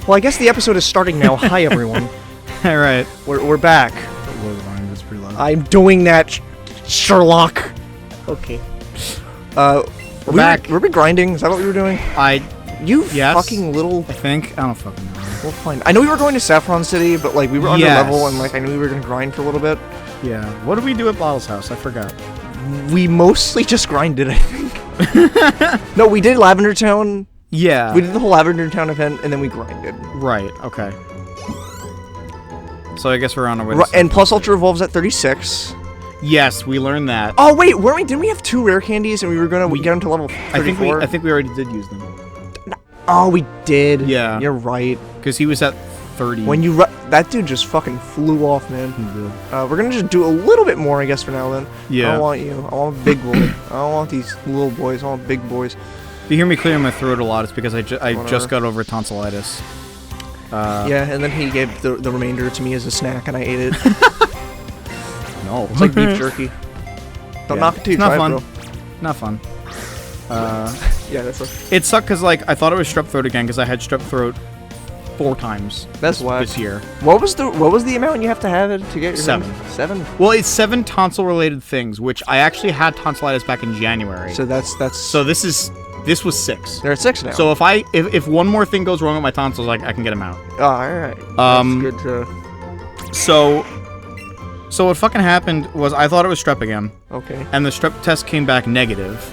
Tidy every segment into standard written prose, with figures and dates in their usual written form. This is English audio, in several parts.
Well, I guess the episode is starting now. Hi, everyone. All right. We're back. That's pretty loud. I'm doing that, Sherlock. Okay. We're back. Were we grinding? Is that what we were doing? You yes, fucking little... I think. I don't fucking know. Well, fine. I know we were going to Saffron City, but, like, we were under level, and, like, I knew we were going to grind for a little bit. Yeah. What did we do at Bottle's house? I forgot. We mostly just grinded, I think. No, we did Lavender Town. Yeah. We did the whole Lavender Town event, and then we grinded. Right. Okay. So I guess we're on our way. And Plus Ultra Evolves at 36. Yes, we learned that. Oh wait, didn't we have 2 rare candies, and we were gonna get them to level 34? I think we already did use them. Oh, we did. Yeah. You're right. Because he was at 30. When you that dude just fucking flew off, man. He did. We're gonna just do a little bit more, I guess, for now then. Yeah. I don't want you. I want a big boy. I don't want these little boys. I want big boys. If you hear me clearing my throat a lot, it's because I just got over tonsillitis. Yeah, and then he gave the remainder to me as a snack, and I ate it. No. It's like beef jerky. Don't knock it too. It's not fun. Bro. Not fun. Yeah, that's a... It sucked because, like, I thought it was strep throat again because I had strep throat 4 times. That's why this year. What was the amount you have to have it to get your 7. 7? Well, it's 7 tonsil-related things, which I actually had tonsillitis back in January. So that's. So this was 6. They're at 6 now. So if one more thing goes wrong with my tonsils, I can get them out. Oh, all right. That's good to... So what fucking happened was I thought it was strep again. Okay. And the strep test came back negative.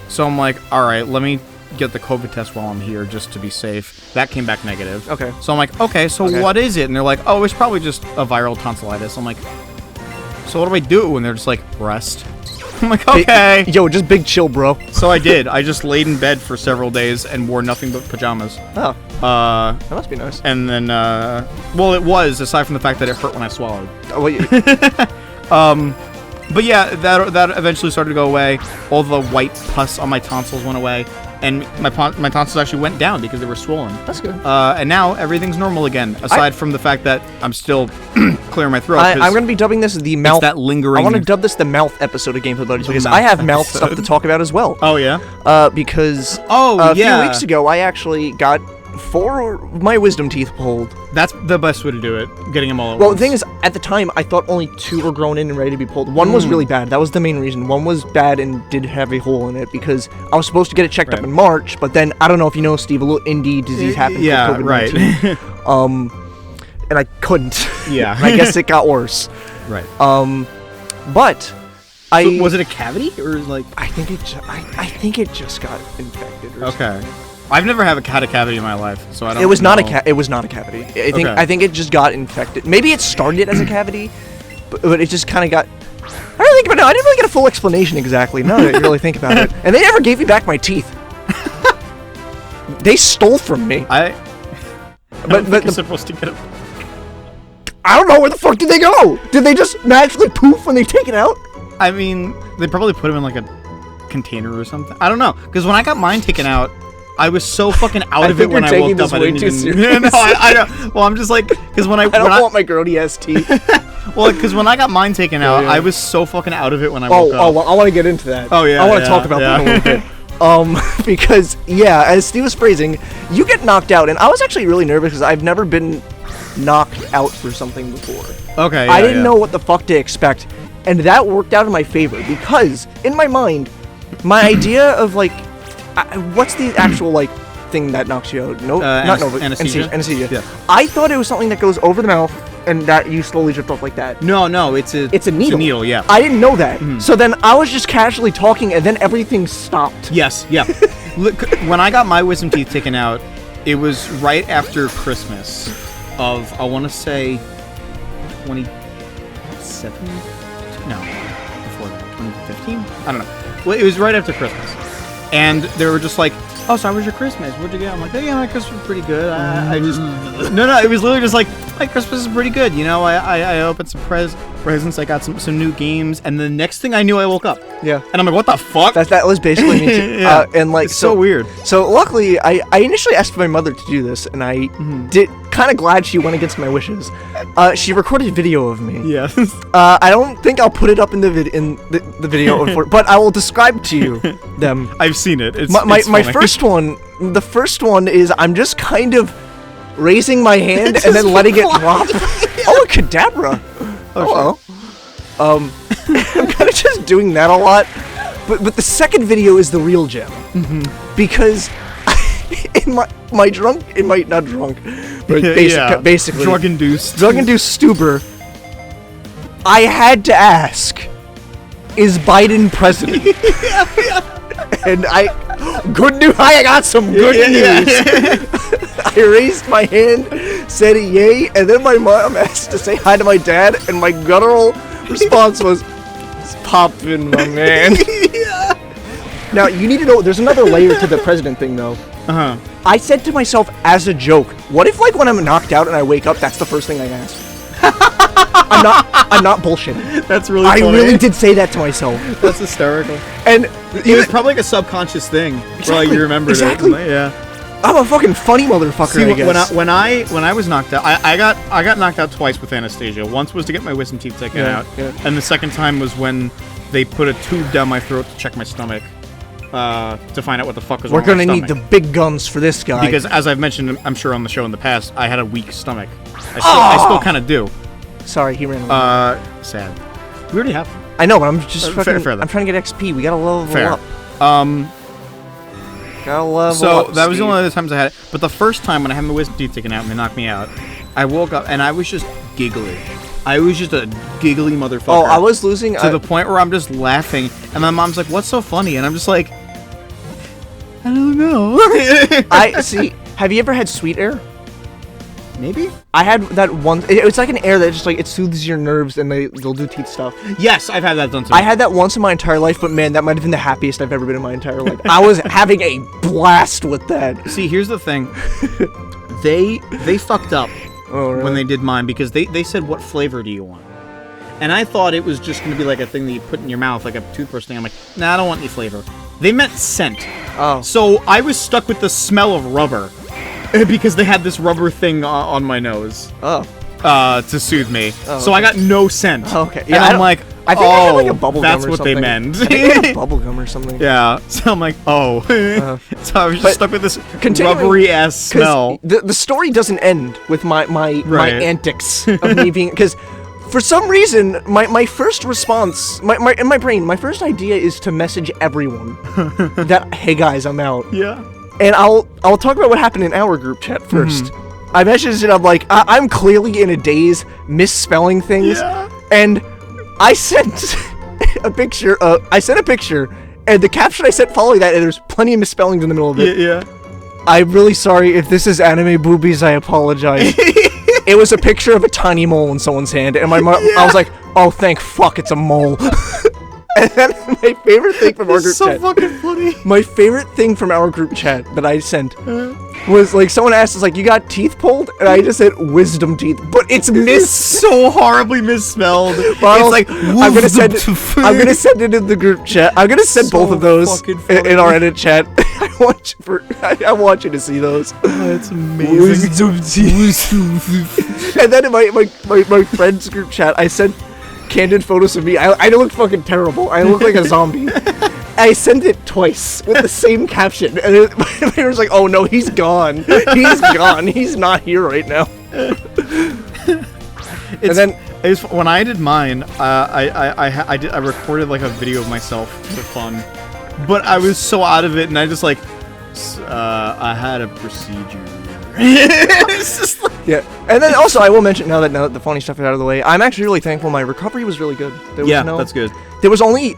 So I'm like, all right, let me get the COVID test while I'm here just to be safe. That came back negative. Okay. So I'm like, okay, so what is it? And they're like, oh, it's probably just a viral tonsillitis. I'm like, so what do I do? And they're just like, rest. I'm like, okay. Yo, just big chill, bro. So I did. I just laid in bed for several days and wore nothing but pajamas. Oh. That must be nice. And then, well, it was, aside from the fact that it hurt when I swallowed. Oh, wait. But yeah, that eventually started to go away. All the white pus on my tonsils went away. And my tonsils actually went down because they were swollen. That's good. And now everything's normal again, aside from the fact that I'm still clearing my throat. I'm going to be dubbing this the mouth. That lingering. I want to dub this the mouth episode of Gameplay Buddies because I have mouth stuff to talk about as well. Oh yeah. Because a few weeks ago I actually got 4 of my wisdom teeth pulled. That's the best way to do it. Getting them all at Well, once. the thing is, at the time, I thought only 2 were grown in and ready to be pulled. One was really bad. That was the main reason. One was bad and did have a hole in it because I was supposed to get it checked up in March, but then, I don't know if you know, Steve, a little indie disease happened with COVID-19. Right. And I couldn't. Yeah. And I guess it got worse. Right. But so was it a cavity or like? I think it just got infected or something. I've never had a cavity in my life, so I don't. It was know. It was not a cavity. I think it just got infected. Maybe it started as a cavity, but it just kind of got. I don't think about it. I didn't really get a full explanation exactly. Now that you really think about it, and they never gave me back my teeth. They stole from me. But you're supposed to get them. I don't know, where the fuck did they go? Did they just magically poof when they take it out? I mean, they probably put them in like a container or something. I don't know, because when I got mine taken out, I was so fucking out of it when I woke up. I didn't even. No, I don't. Well, I'm just like, because when I don't want my grody ass teeth. Well, because when I got mine taken out, I was so fucking out of it when I woke up. Oh, well, I want to get into that. Oh yeah, I want to talk about that a little bit. Because as Steve was phrasing, you get knocked out, and I was actually really nervous because I've never been knocked out for something before. Okay. I didn't know what the fuck to expect, and that worked out in my favor because in my mind, my idea of like. What's the actual, like, thing that knocks you out? Anesthesia. Anesthesia. Yeah. I thought it was something that goes over the mouth and that you slowly drift off like that. No, it's a needle. It's a needle, yeah. I didn't know that. So then I was just casually talking and then everything stopped. Yes, yeah. Look, when I got my wisdom teeth taken out, it was right after Christmas of, I want to say, 2017? No, before that. 2015? I don't know. Well, it was right after Christmas. And they were just like, oh, so how was your Christmas? What'd you get? I'm like, oh, yeah, my Christmas was pretty good. I just... No, it was literally just like, my Christmas is pretty good. You know, I opened some presents. I got some new games. And the next thing I knew, I woke up. Yeah. And I'm like, what the fuck? That was basically me too. Yeah. And like, it's so weird. So luckily, I initially asked my mother to do this, and I did. Kind of glad she went against my wishes. She recorded a video of me. Yeah. I don't think I'll put it up in the video, but I will describe to you them. I've seen it. It's my funny. first one. The first one is I'm just kind of raising my hand and then letting it drop. Oh, a Kadabra. Oh, well. I'm kind of just doing that a lot. But the second video is the real gem. Because in my not drunk, but basically drug-induced stupor, I had to ask, is Biden president? And good news, I got some good news. I raised my hand, said yay, and then my mom asked to say hi to my dad, and my guttural response was, "It's poppin', my man." Now, you need to know, there's another layer to the president thing, though. I said to myself as a joke, what if, like, when I'm knocked out and I wake up, that's the first thing I ask? I'm not bullshitting. That's really funny. I really did say that to myself. That's hysterical. And it was probably like a subconscious thing. Exactly, Like, you remembered exactly. it. Yeah. I'm a fucking funny motherfucker, See, I guess. when I was knocked out, I got knocked out twice with anesthesia. Once was to get my wisdom teeth taken out, and the second time was when they put a tube down my throat to check my stomach, to find out what the fuck was wrong with my stomach. We're gonna need the big guns for this guy. Because as I've mentioned, I'm sure on the show in the past, I had a weak stomach. I still kind of do. Sorry, he ran away. Sad. We already have. I know, but I'm just fucking. Fair I'm trying to get XP. We gotta level Fair. up. Gotta level So up. that was the only other times I had it. But the first time when I had my wisdom teeth taken out and they knocked me out, I woke up and I was just giggly. I was just a giggly motherfucker. Oh, I was losing to the point where I'm just laughing, and my mom's like, "What's so funny?" And I'm just like, "I don't know." I see. Have you ever had sweet air? Maybe. I had that one. It's like an air that just like it soothes your nerves and they'll do teeth stuff. Yes, I've had that done too. I had that once in my entire life, but man, that might have been the happiest I've ever been in my entire life. I was having a blast with that. See, here's the thing. They fucked up when they did mine because they said, "What flavor do you want?" And I thought it was just going to be like a thing that you put in your mouth, like a toothbrush thing. I'm like, "Nah, I don't want any flavor." They meant scent. Oh. So I was stuck with the smell of rubber. Because they had this rubber thing on my nose. Oh. To soothe me. Oh, so I got no scent. Oh, okay. Yeah, and I'm like, I think I had like a bubble that's gum or what something. they meant. I think I had bubble gum or something. Yeah. So I'm like, oh. So I was just stuck with this rubbery ass smell. The story doesn't end with my antics of me being, because for some reason my first response, in my brain, my first idea is to message everyone that, hey guys, I'm out. Yeah. And I'll talk about what happened in our group chat first. I messaged it. I'm like, I'm clearly in a daze, misspelling things, and I sent a picture. And the caption I sent following that, and there's plenty of misspellings in the middle of it. Yeah. I'm really sorry if this is anime boobies. I apologize. It was a picture of a tiny mole in someone's hand, and my mom. I was like, oh, thank fuck, it's a mole. And then my favorite thing from our group chat. So fucking funny. My favorite thing from our group chat that I sent was like someone asked us like, "You got teeth pulled?" And I just said wisdom teeth, but it's so horribly misspelled. But it's like I'm gonna send it in the group chat. I'm gonna send both of those in our edit chat. I want you to see those. Oh, that's amazing. Wisdom teeth. And then in my friends group chat, I sent candid photos of me. I look fucking terrible. I look like a zombie. I sent it twice with the same caption, and my friend was like, "Oh no, he's gone. He's gone. He's not here right now." When I did mine, I recorded like a video of myself for fun, but I was so out of it, and I just like, I had a procedure. It's just like, yeah, and then also I will mention now that the funny stuff is out of the way, I'm actually really thankful my recovery was really good. That's good. There was only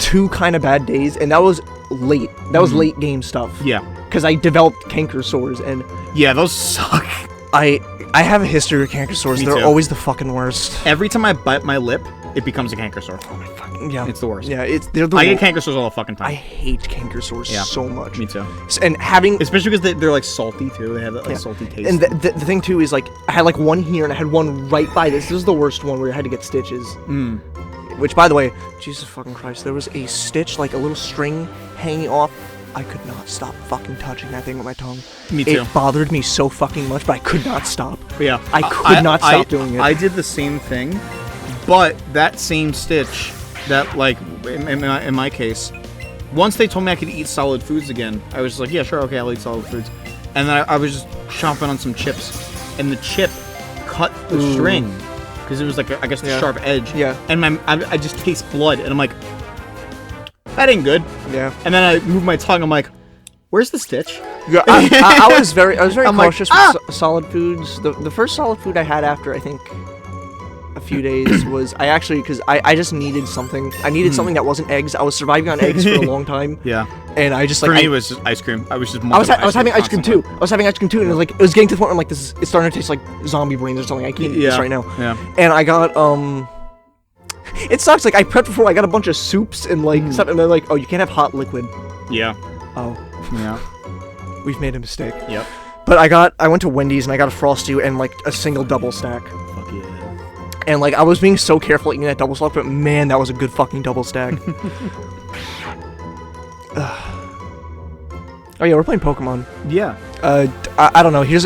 2 kind of bad days, and that was late. That was late game stuff. Yeah. Because I developed canker sores, and yeah, those suck. I have a history of canker sores. They're always the fucking worst. Every time I bite my lip, it becomes a canker sore. Oh my fucking it's the worst. Yeah, they're the I get canker sores all the fucking time. I hate canker sores so much. Me too. And having, especially because they're like salty too. They have that like salty taste. And the thing too is like I had like one here and I had one right by this. This was the worst one where I had to get stitches. Which, by the way, Jesus fucking Christ, there was a stitch, like a little string hanging off. I could not stop fucking touching that thing with my tongue. Me too. It bothered me so fucking much, but I could not stop. Yeah. I could not stop doing it. I did the same thing, but that same stitch, that like, in my case, once they told me I could eat solid foods again, I was just like, yeah, sure, okay, I'll eat solid foods. And then I was just chomping on some chips, and the chip cut the string because it was like I guess the sharp edge. Yeah. And I just taste blood, and I'm like, that ain't good. Yeah. And then I move my tongue. I'm like, where's the stitch? Yeah, I was very I'm like, cautious with solid foods. The first solid food I had after I think a few days was because I just needed something. I needed something that wasn't eggs. I was surviving on eggs for a long time. Yeah. And I just For me, it was just ice cream. I was just. I was having ice cream too. I was having ice cream too, and it was getting to the point where I'm like, it's starting to taste like zombie brains or something. I can't eat this right now. Yeah. And I got it sucks. Like I prepped before. I got a bunch of soups and like stuff, and they're like, oh, you can't have hot liquid. Yeah. Oh. Yeah. We've made a mistake. Yep. But I went to Wendy's and I got a Frosty and like a single double stack. Fuck yeah. And like I was being so careful eating that double stack, but man, that was a good fucking double stack. Oh yeah, we're playing Pokemon. Yeah. I don't know. Here's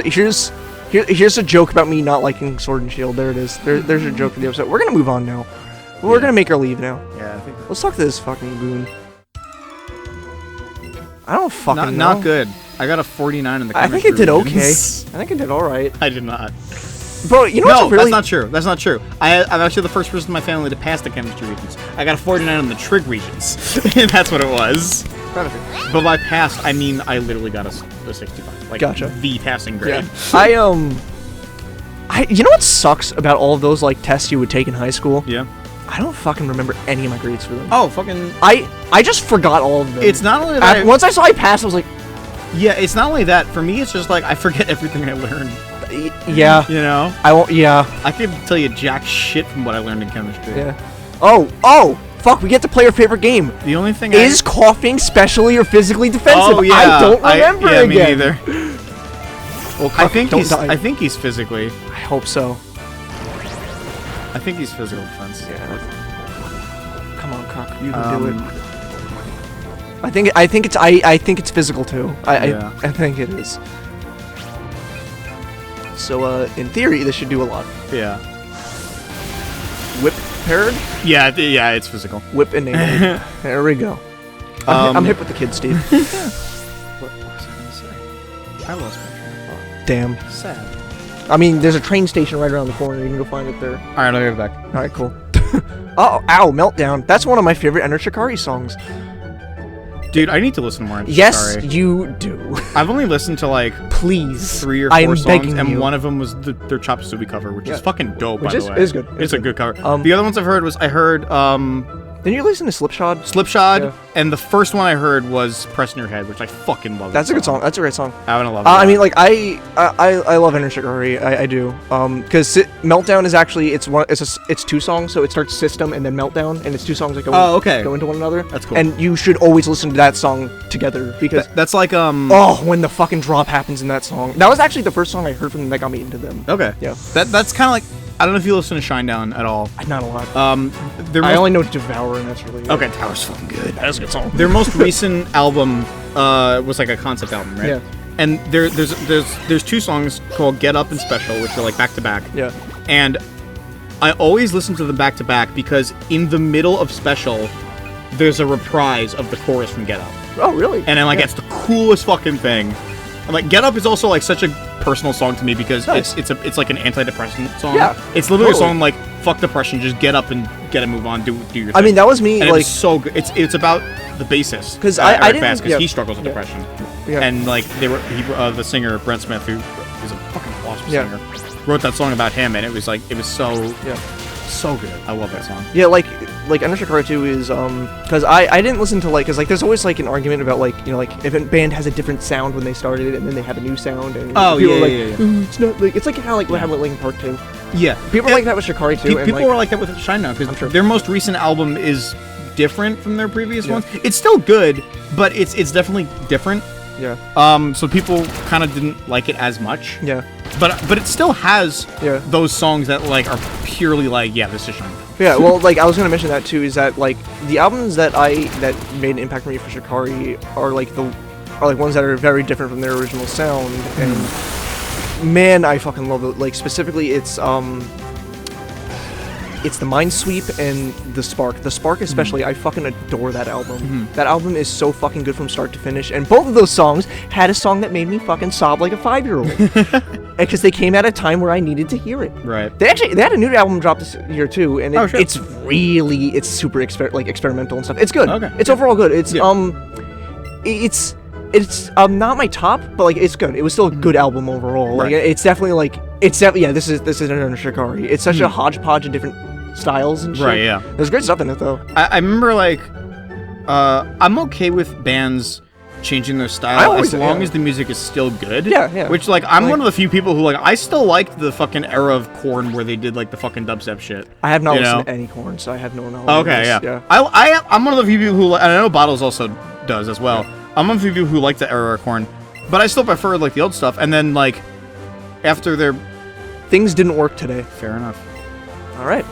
a joke about me not liking Sword and Shield. There it is. There's a joke for the episode. We're gonna move on now. We're gonna make our leave now. Yeah, I think. Let's talk to this fucking goon. I don't fucking know. Not good. I got a 49 in the. I think it did okay. I think it did all right. I did not. Bro, you know what's really... that's not true. That's not true. I'm actually the first person in my family to pass the chemistry regions. I got a 49 on the trig regions. That's what it was. But by pass, I mean I literally got a 65. Like, gotcha. The passing grade. Yeah. You know what sucks about all of those like tests you would take in high school? Yeah. I don't fucking remember any of my grades for them. Oh, fucking... I just forgot all of them. It's not only that... Once I saw I passed, I was like... Yeah, it's not only that. For me, it's just like, I forget everything I learned. Yeah. You know? I won't... Yeah. I could tell you jack shit from what I learned in chemistry. Yeah. Oh! Fuck, we get to play our favorite game. The only thing is coughing specially or physically defensive? Oh, yeah. I don't remember again. Me neither. Well, I think he's physically. I hope so. I think he's physical defense. Yeah. Come on, Cock. You can do it. I think it's physical too. I think it is. So in theory this should do a lot. Yeah. Whip paired? Yeah, it's physical. Whip enabled. There we go. I'm hip with the kids, Steve. What was I gonna say? I lost my train of thought. Damn. Sad. I mean, there's a train station right around the corner. You can go find it there. All right, I'll be back. All right, cool. Oh, ow, Meltdown. That's one of my favorite Enter Shikari songs. Dude, I need to listen more to Yes, Shikari. you do. I've only listened to like please 3 or 4 I'm songs, begging and you. one of them was their Chop Suey cover, which is fucking dope. Which by the way, is good. It's a good cover. The other ones I've heard was Didn't you listen to Slipshod? Slipshod, and the first one I heard was Press in Your Head, which I fucking love. That's a good song. That's a great song. I love it. I mean, like I love Enter Shikari. I do. Because Meltdown is actually it's 2 songs, so it starts System and then Meltdown, and it's 2 songs that go into one another. That's cool. And you should always listen to that song together because that's like oh, when the fucking drop happens in that song. That was actually the first song I heard from them that got me into them. Okay. Yeah. That's kind of like. I don't know if you listen to Shinedown at all. Not a lot. I only know Devour, and that's really good. Okay, Devour's fucking good. That's a good song. Their most recent album was like a concept album, right? Yeah. And there's 2 songs called Get Up and Special, which are like back to back. Yeah. And I always listen to them back to back because in the middle of Special, there's a reprise of the chorus from Get Up. Oh, really? And then like it's the coolest fucking thing. And like Get Up is also like such a personal song to me because it's like an antidepressant song. Yeah, it's literally a song like fuck depression, just get up and get a move on, do your thing. I mean, that was me. And like it's so good. It's about the bassist because I didn't because he struggles with depression. Yeah. And like the singer Brent Smith, who is a fucking awesome singer, wrote that song about him, and it was so good. I love that song. Yeah, like Enter Shikari 2 is because I didn't listen to because there's always like an argument about like if a band has a different sound when they started it and then they have a new sound and people are like it's not like it's like kind of like what happened with Linkin Park 2. Yeah, people are like that with Shikari 2. People were like that with Shinedown because their most recent album is different from their previous ones. It's still good, but it's definitely different. Yeah. So people kind of didn't like it as much. Yeah. But it still has those songs that like are purely like this is Shinedown. Yeah, well, like I was gonna mention that too. Is that like the albums that made an impact on me for Shikari are like ones that are very different from their original sound, and man, I fucking love it. Like specifically, it's it's the Minesweep and the Spark. The Spark especially, I fucking adore that album. That album is so fucking good from start to finish, and both of those songs had a song that made me fucking sob like a 5-year-old. Because they came at a time where I needed to hear it. Right. They had a new album drop this year too, and sure. it's super experimental and stuff. It's good. Okay. It's overall good. It's it's not my top, but like it's good. It was still a good album overall. Like Right. it's definitely this is an Shikari. It's such a hodgepodge of different styles and shit. Right, yeah. There's great stuff in it though. I remember, like, I'm okay with bands changing their style as long as the music is still good. Yeah, yeah. Which, like, I'm one of the few people who, like, I still liked the fucking era of Korn where they did, like, the fucking dubstep shit. I have not you listened know? to any Korn, so I have no knowledge. Okay, yeah. I'm one of the few people who, and I know Bottles also does as well. I'm one of the few people who like the era of Korn, but I still prefer, like, the old stuff. And then, like, after their... Things didn't work today. Fair enough. All right.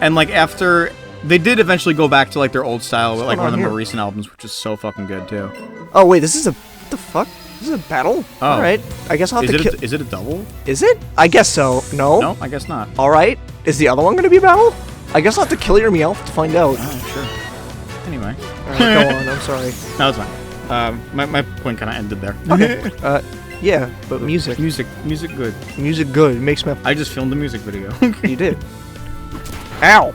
And, like, after... They did eventually go back to, like, their old style with, like, one of the here? more recent albums, which is so fucking good, too. Oh wait, this is a what the fuck? This is a battle. Oh. All right. I guess I'll have to kill. Is it a double? Is it? I guess so. No. No, I guess not. All right. Is the other one gonna be a battle? I guess I'll have to kill your Meowth to find out. Oh, sure. Anyway. All right, go on. I'm sorry. No, it's fine. My point kind of ended there. Okay. Yeah, but music. Music good. Music good. It makes me. I just filmed a music video. You did. Ow.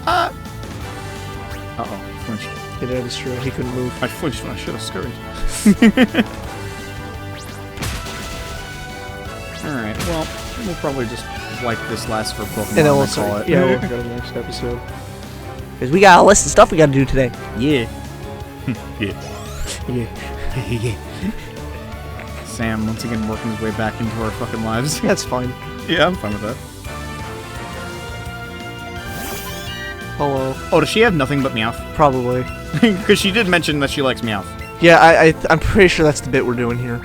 Uh-oh, flinched. Yeah, that is true. He couldn't move. I flinched when I should have scurried. Alright, well, we'll probably just wipe this last for Pokemon And then we'll call it. Yeah, we'll go to the next episode. Because we got a list of stuff we gotta do today. Yeah. Yeah. Yeah. Sam, once again, working his way back into our fucking lives. That's fine. Yeah, I'm fine with that. Hello. Oh, does she have nothing but Meowth? Probably. Because she did mention that she likes Meowth. Yeah, I'm pretty sure that's the bit we're doing here.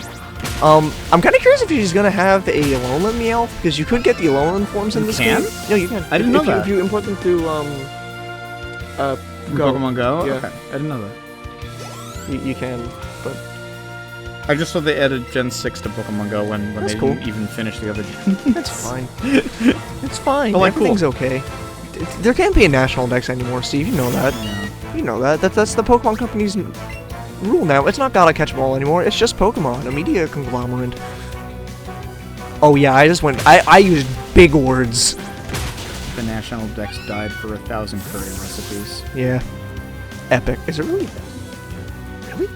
I'm kind of curious if she's gonna have a Alolan Meowth, because you could get the Alolan forms in this game. No, you can. I didn't know that. If you import them to Go. Pokemon Go? Yeah. Okay, I didn't know that. You can, but I just saw they added Gen 6 to Pokemon Go when That's they cool. didn't even finish the other gen. that's fine. It's fine. But, like, Everything's okay. There can't be a national dex anymore, Steve. You know that. Yeah. You know that. That's the Pokemon company's rule now. It's not Gotta Catch 'Em All anymore. It's just Pokemon, a media conglomerate. Oh yeah, I used big words. The National Dex died for 1,000 curry recipes. Yeah. Epic. Is it really? Really?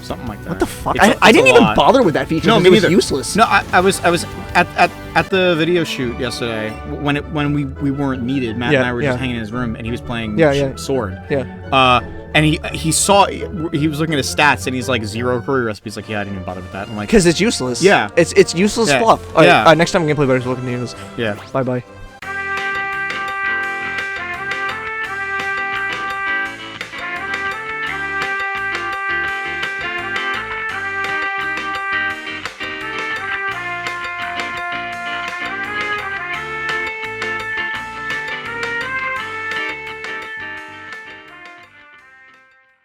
Something like that. What the fuck? It's I didn't a even lot. bother with that feature. No, because me it was neither. useless. No, I was at the video shoot yesterday when we weren't needed. Matt and I were just hanging in his room and he was playing Sword. Yeah. And he saw he was looking at his stats and he's like 0 curry recipes. Like, yeah, I didn't even bother with that. I'm like, Because it's useless. Yeah. It's useless Yeah. fluff. Yeah. Next time I'm gonna play better, look at news. yeah. Bye bye.